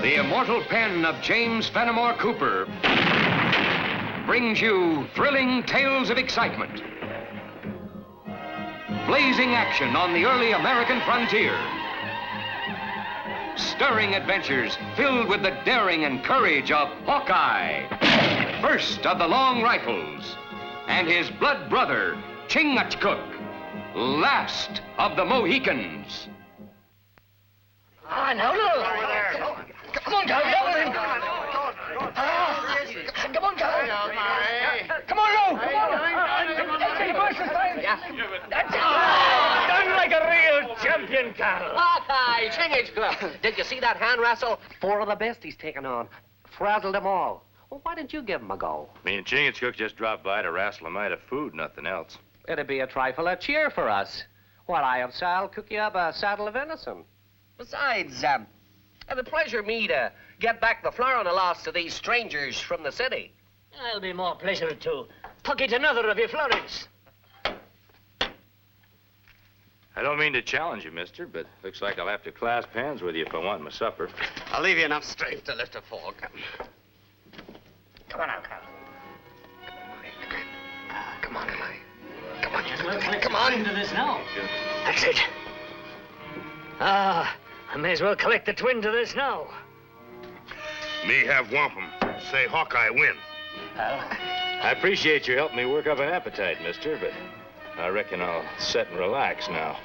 The immortal pen of James Fenimore Cooper brings you thrilling tales of excitement, blazing action on the early American frontier, stirring adventures filled with the daring and courage of Hawkeye, first of the long rifles, and his blood brother, Chingachgook, last of the Mohicans. No. Come on, Carl, double him. Come on, Carl. Come on, Lou. That's it. Done like a real champion, Carl. Hawkeye, Chingachgook. Did you see that hand wrestle? 4 of the best he's taken on. Frazzled them all. Well, why didn't you give him a go? Me and Chingachgook just dropped by to wrestle a mite of food, nothing else. It'd be a trifle of cheer for us. While I have Salle cook you up a saddle of venison. Besides, it'll pleasure me to get back the Florida loss to these strangers from the city. It'll be more pleasure to pocket another of your florins. I don't mean to challenge you, mister, but looks like I'll have to clasp hands with you if I want my supper. I'll leave you enough strength to lift a fork. Come on out, Carl. Come on, Eli. Come on, Well, come on. Into this now. That's it. I may as well collect the twin to this now. Me have wampum. Say Hawkeye win. I appreciate you helping me work up an appetite, mister, but I reckon I'll sit and relax now.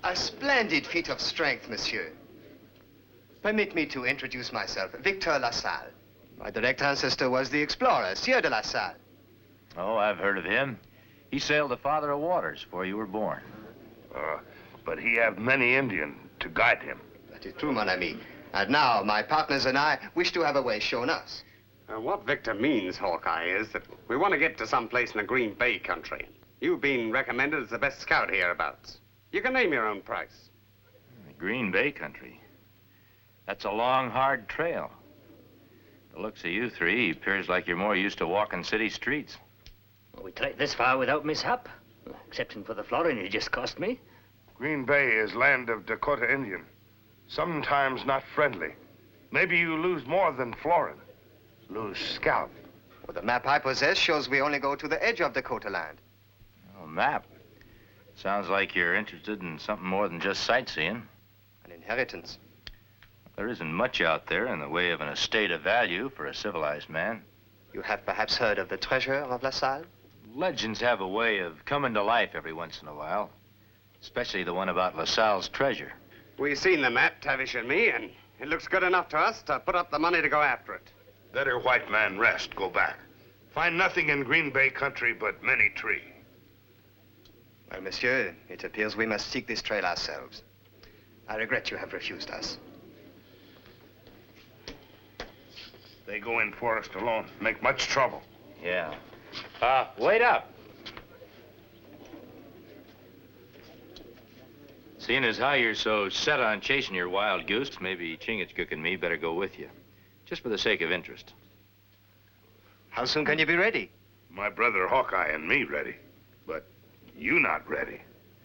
A splendid feat of strength, monsieur. Permit me to introduce myself, Victor LaSalle. My direct ancestor was the explorer, Sieur de La Salle. Oh, I've heard of him. He sailed the Father of Waters before you were born. But he have many Indians to guide him. That is true, mon ami. And now, my partners and I wish to have a way shown us. What Victor means, Hawkeye, is that we want to get to some place in the Green Bay country. You've been recommended as the best scout hereabouts. You can name your own price. The Green Bay country. That's a long, hard trail. The looks of you three appears like you're more used to walking city streets. Well, we tried this far without mishap, excepting for the florin you just cost me. Green Bay is land of Dakota Indian. Sometimes not friendly. Maybe you lose more than florin. Lose scalp. Well, the map I possess shows we only go to the edge of Dakota land. Oh, map. Sounds like you're interested in something more than just sightseeing. An inheritance. There isn't much out there in the way of an estate of value for a civilized man. You have perhaps heard of the treasure of La Salle? Legends have a way of coming to life every once in a while, especially the one about La Salle's treasure. We've seen the map, Tavish and me, and it looks good enough to us to put up the money to go after it. Better white man rest, go back. Find nothing in Green Bay country but many tree. Well, monsieur, it appears we must seek this trail ourselves. I regret you have refused us. They go in forest alone, make much trouble. Yeah. Wait up. Seeing as how you're so set on chasing your wild goose, maybe Chingachgook and me better go with you, just for the sake of interest. How soon can you be ready? My brother Hawkeye and me ready, but you not ready.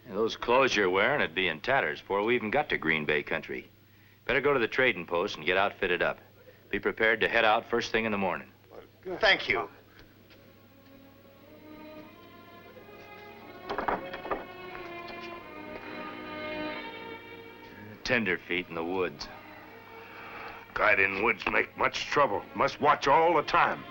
And those clothes you're wearing would be in tatters before we even got to Green Bay country. Better go to the trading post and get outfitted up. Be prepared to head out first thing in the morning. Thank you. Tenderfeet in the woods. Guiding woods make much trouble. Must watch all the time.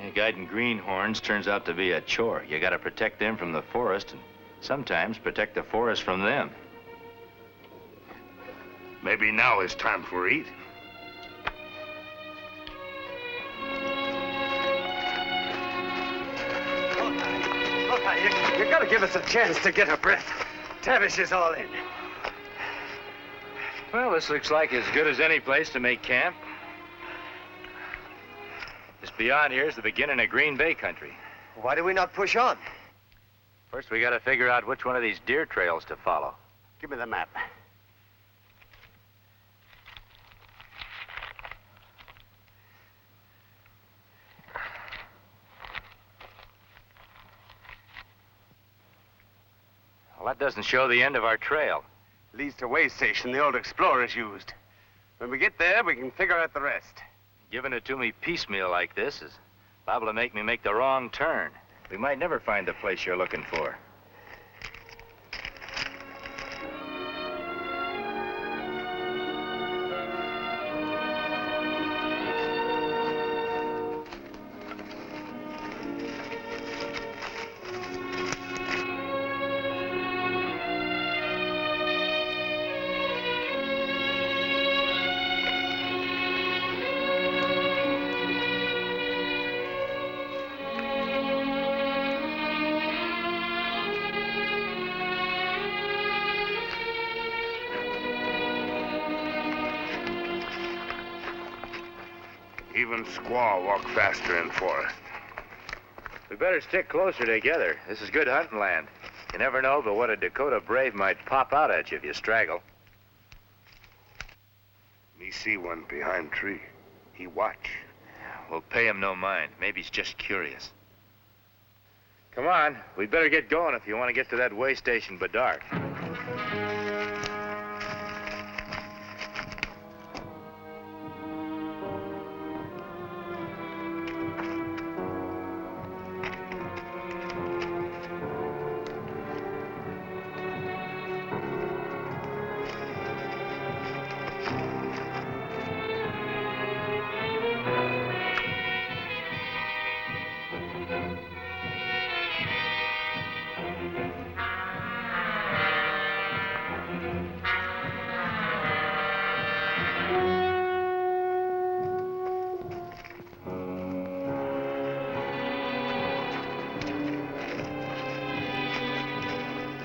Yeah, guiding greenhorns turns out to be a chore. You gotta protect them from the forest and sometimes protect the forest from them. Maybe now is time for eat. You gotta give us a chance to get a breath. Tavish is all in. Well, this looks like as good as any place to make camp. Just beyond here is the beginning of Green Bay country. Why do we not push on? First, we gotta figure out which one of these deer trails to follow. Give me the map. Well, that doesn't show the end of our trail. Leads to a way station the old explorers used. When we get there, we can figure out the rest. Giving it to me piecemeal like this is liable to make me make the wrong turn. We might never find the place you're looking for. Even squaw walk faster in forest. We better stick closer together. This is good hunting land. You never know but what a Dakota brave might pop out at you if you straggle. Me see one behind tree. He watch. We'll pay him no mind. Maybe he's just curious. Come on. We'd better get going if you want to get to that way station by dark.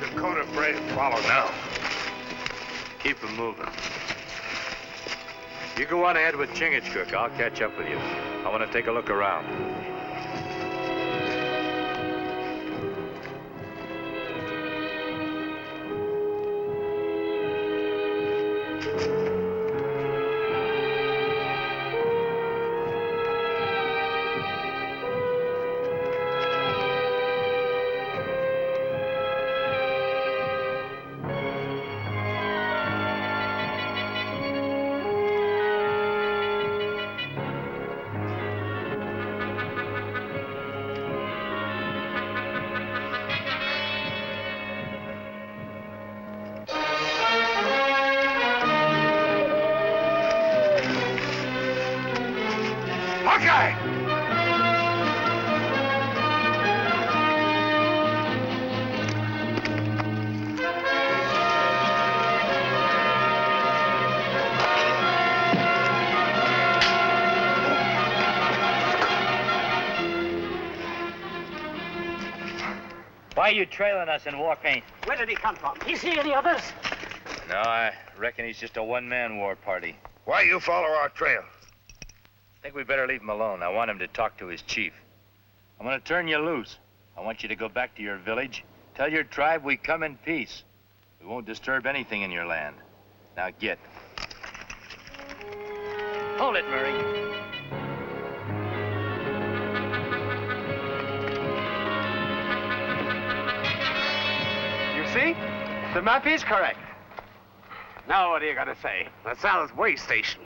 Dakota brave follow now. Keep them moving. You go on ahead with Chingachgook. I'll catch up with you. I want to take a look around. Hawkeye! Why are you trailing us in war paint? Where did he come from? You see any others? No, I reckon he's just a one-man war party. Why you follow our trail? I think we better leave him alone. I want him to talk to his chief. I'm going to turn you loose. I want you to go back to your village. Tell your tribe we come in peace. We won't disturb anything in your land. Now get. Hold it, Murray. You see? The map is correct. Now what are you going to say? LaSalle's way station.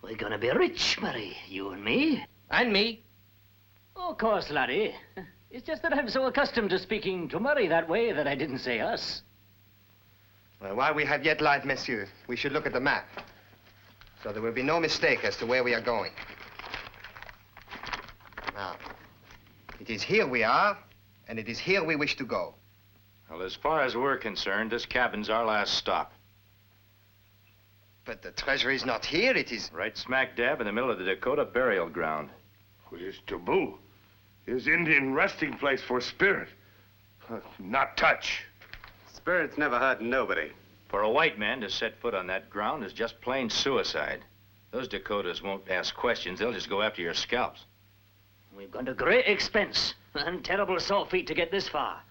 We're gonna be rich, Murray, you and me. And me. Oh, of course, laddie. It's just that I'm so accustomed to speaking to Murray that way that I didn't say us. Well, while we have yet light, monsieur, we should look at the map. So there will be no mistake as to where we are going. Now, it is here we are, and it is here we wish to go. Well, as far as we're concerned, this cabin's our last stop. But the treasure is not here. It is... Right smack dab in the middle of the Dakota burial ground. His taboo. His Indian resting place for spirit. Not touch. Spirits never hurt nobody. For a white man to set foot on that ground is just plain suicide. Those Dakotas won't ask questions. They'll just go after your scalps. We've gone to great expense and terrible sore feet to get this far.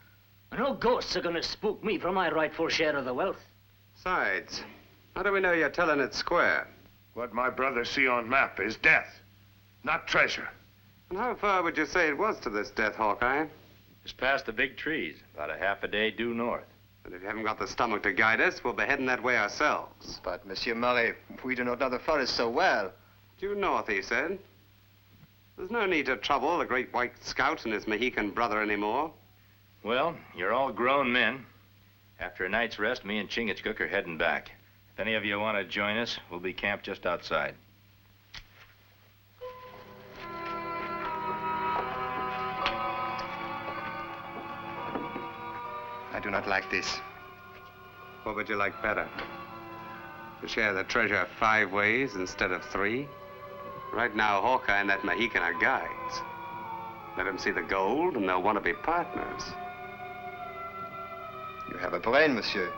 No ghosts are going to spook me for my rightful share of the wealth. Besides, how do we know you're telling it square? What my brothers see on map is death, not treasure. And how far would you say it was to this death, Hawkeye? Just past the big trees, about a half a day due north. But if you haven't got the stomach to guide us, we'll be heading that way ourselves. But, Monsieur Murray, we do not know the forest so well. Due north, he said. There's no need to trouble the great white scout and his Mohican brother anymore. Well, you're all grown men. After a night's rest, me and Chingachgook are heading back. If any of you want to join us, we'll be camped just outside. I do not like this. What would you like better? To share the treasure 5 ways instead of 3? Right now, Hawkeye and that Mohican are guides. Let them see the gold, and they'll want to be partners. You have a brain, monsieur.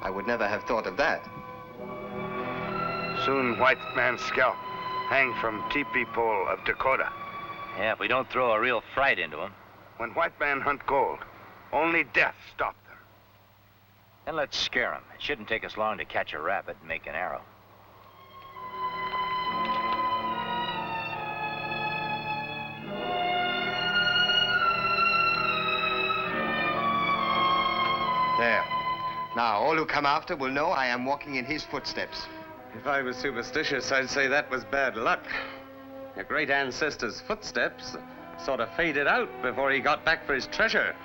I would never have thought of that. Soon white man's scalp hang from teepee pole of Dakota. Yeah, if we don't throw a real fright into them. When white man hunt gold, only death stop them. Then let's scare them. It shouldn't take us long to catch a rabbit and make an arrow. There. Now, all who come after will know I am walking in his footsteps. If I was superstitious, I'd say that was bad luck. Your great ancestor's footsteps sort of faded out before he got back for his treasure.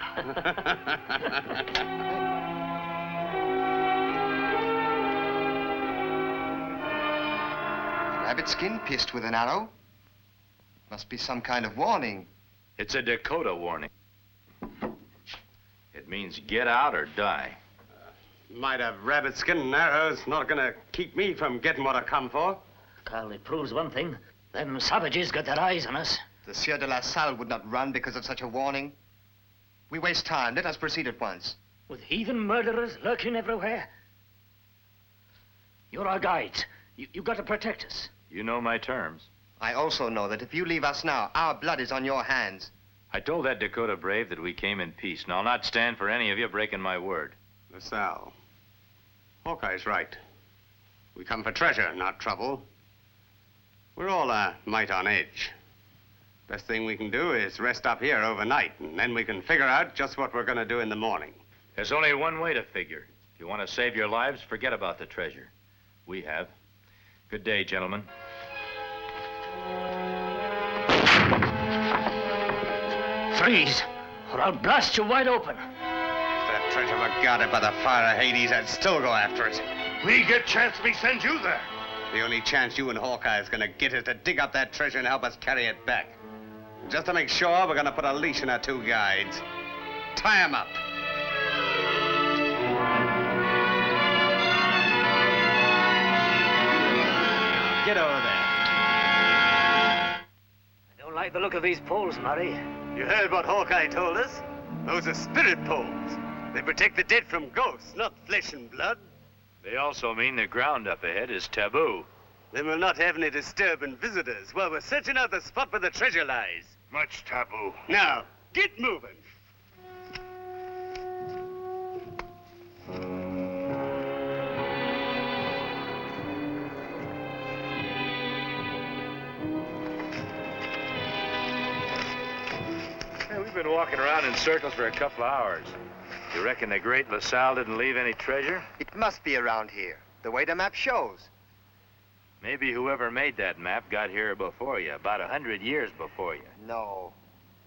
Rabbit skin pierced with an arrow? Must be some kind of warning. It's a Dakota warning. It means get out or die. Might have rabbit skin and arrows not gonna keep me from getting what I come for. Carl, it proves one thing. Them savages got their eyes on us. The Sieur de la Salle would not run because of such a warning. We waste time. Let us proceed at once. With heathen murderers lurking everywhere. You're our guides. You've got to protect us. You know my terms. I also know that if you leave us now, our blood is on your hands. I told that Dakota brave that we came in peace, and I'll not stand for any of you breaking my word. Salle, Hawkeye's right. We come for treasure, not trouble. We're all a mite on edge. Best thing we can do is rest up here overnight, and then we can figure out just what we're going to do in the morning. There's only one way to figure. If you want to save your lives, forget about the treasure. We have. Good day, gentlemen. Freeze, or I'll blast you wide open. If that treasure were guarded by the fire of Hades, I'd still go after it. We get chance, we send you there. The only chance you and Hawkeye is going to get is to dig up that treasure and help us carry it back. Just to make sure, we're going to put a leash on our 2 guides. Tie 'em up. Get over there. I don't like the look of these poles, Murray. You heard what Hawkeye told us? Those are spirit poles. They protect the dead from ghosts, not flesh and blood. They also mean the ground up ahead is taboo. Then we'll not have any disturbing visitors while we're searching out the spot where the treasure lies. Much taboo. Now, get moving. Hey, we've been walking around in circles for a couple of hours. You reckon the great LaSalle didn't leave any treasure? It must be around here, the way the map shows. Maybe whoever made that map got here before you, about 100 years before you. No.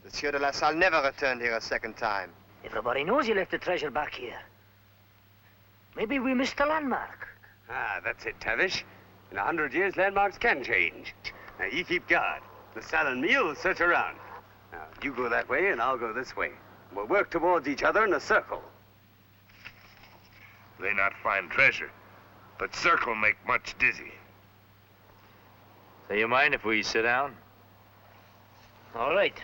The Sieur de la Salle never returned here a second time. Everybody knows you left the treasure back here. Maybe we missed the landmark. Ah, that's it, Tavish. In 100 years, landmarks can change. Now, you keep guard. LaSalle and me will search around. Now, you go that way, and I'll go this way. We'll work towards each other in a circle. They not find treasure. but circle make much dizzy. So you mind if we sit down? All right.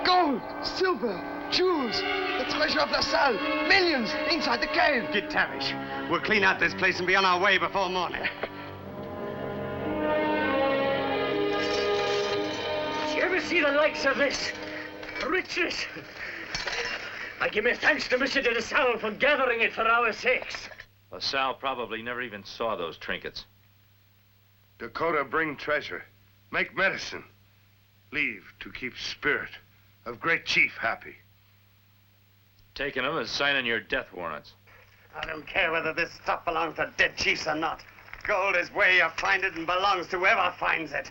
Gold, silver, jewels, the treasure of Salle, millions inside the cave. Get Tavish. We'll clean out this place and be on our way before morning. Did you ever see the likes of this? Richness. I give my thanks to Monsieur de Salle for gathering it for our sakes. Salle probably never even saw those trinkets. Dakota bring treasure, make medicine, leave to keep spirit of great chief happy. Taking them is signing your death warrants. I don't care whether this stuff belongs to dead chiefs or not. Gold is where you find it and belongs to whoever finds it.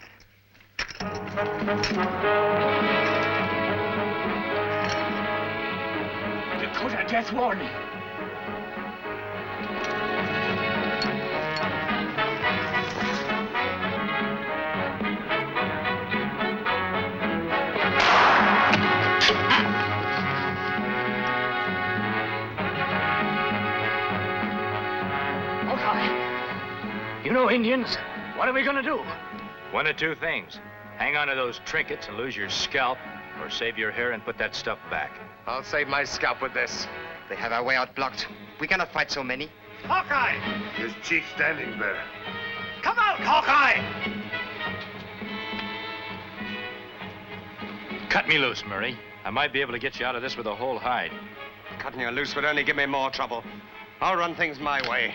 Dakota death warning. You know Indians. What are we gonna do? One of two things. Hang on to those trinkets and lose your scalp, or save your hair and put that stuff back. I'll save my scalp with this. They have our way out blocked. We cannot fight so many. Hawkeye! There's chief standing there. Come out, Hawkeye! Cut me loose, Murray. I might be able to get you out of this with a whole hide. Cutting you loose would only give me more trouble. I'll run things my way.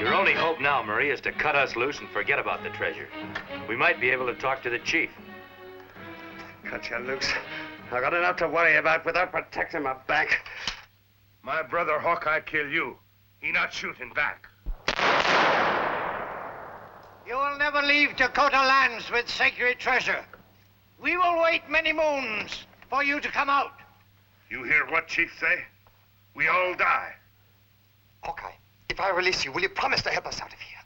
Your only hope now, Murray, is to cut us loose and forget about the treasure. We might be able to talk to the chief. Cut you loose. I got enough to worry about without protecting my back. My brother Hawkeye kill you. He not shooting back. You will never leave Dakota lands with sacred treasure. We will wait many moons for you to come out. You hear what chief say? We all die. Hawkeye, if I release you, will you promise to help us out of here?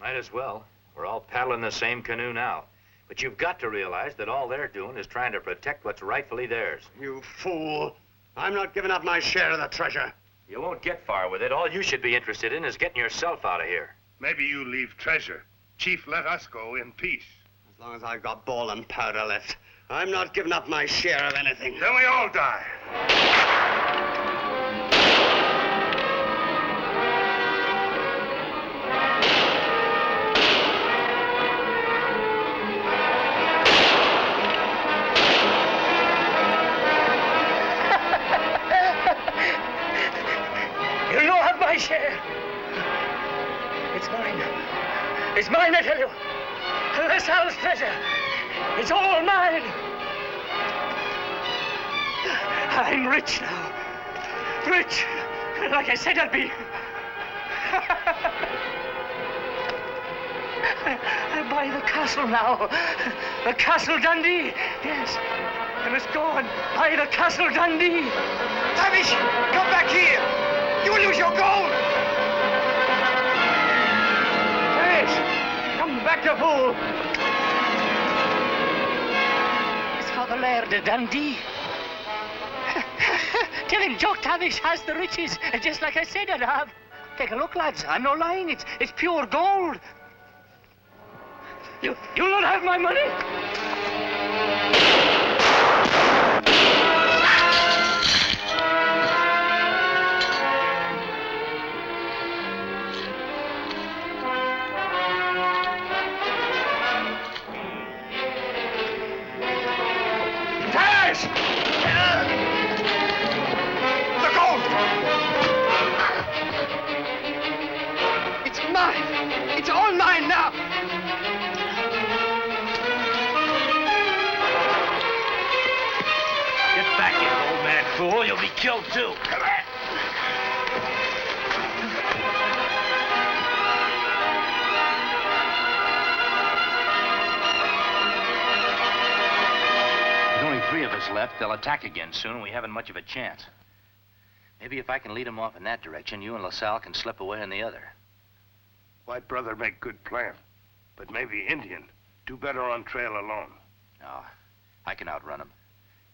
Might as well. We're all paddling the same canoe now. But you've got to realize that all they're doing is trying to protect what's rightfully theirs. You fool. I'm not giving up my share of the treasure. You won't get far with it. All you should be interested in is getting yourself out of here. Maybe you leave treasure. Chief let us go in peace. As long as I've got ball and powder left, I'm not giving up my share of anything. Then we all die. My share. It's mine. It's mine, I tell you. LaSalle's treasure. It's all mine. I'm rich now. Rich, like I said I'd be. I buy the castle now. The Castle Dundee. Yes, I must go and buy the Castle Dundee. Tavish, come back here. You will lose your gold. Tavish, come back, you fool. It's for the Laird of Dundee. Tell him Jock Tavish has the riches, just like I said I'd have. Take a look, lads. I'm no lying. It's pure gold. You'll not have my money. Tash! The gold! It's mine. It's all mine now. Get back, you old man fool. You'll be killed, too. Come on. There's only 3 of us left. They'll attack again soon, and we haven't much of a chance. Maybe if I can lead them off in that direction, you and LaSalle can slip away in the other. White brother make good plan. But maybe Indian do better on trail alone. No, I can outrun them.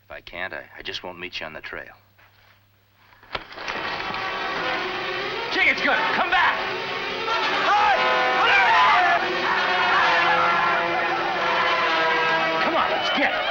If I can't, I just won't meet you on the trail. Chingachgook, come back! Come on, let's get it.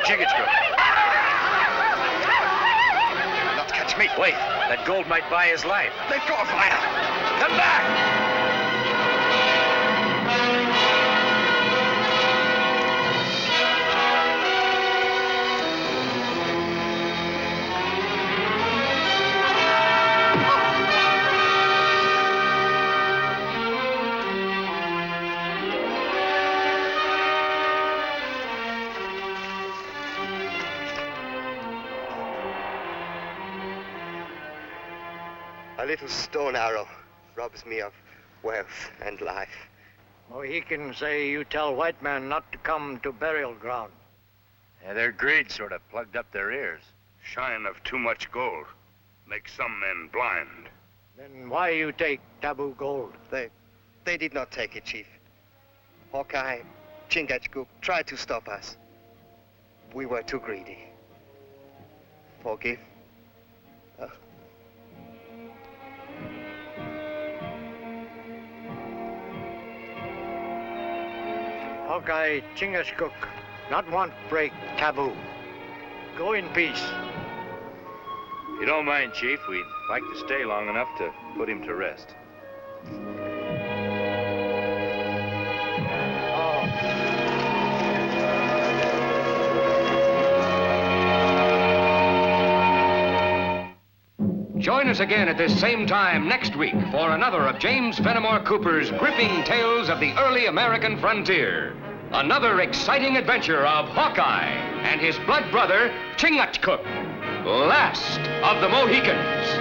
Chingachgook. Not catch me. Wait, that gold might buy his life. Let go of fire. Come back! A little stone arrow robs me of wealth and life. Mohicans say you tell white man not to come to burial ground. Yeah, their greed sort of plugged up their ears. Shine of too much gold makes some men blind. Then why you take taboo gold? They did not take it, Chief. Hawkeye, Chingachgook tried to stop us. We were too greedy. Forgive. Hawkeye, Chingachgook, not want break taboo. Go in peace. If you don't mind, Chief, we'd like to stay long enough to put him to rest. Join us again at this same time next week for another of James Fenimore Cooper's gripping tales of the early American frontier. Another exciting adventure of Hawkeye and his blood brother, Chingachgook, last of the Mohicans.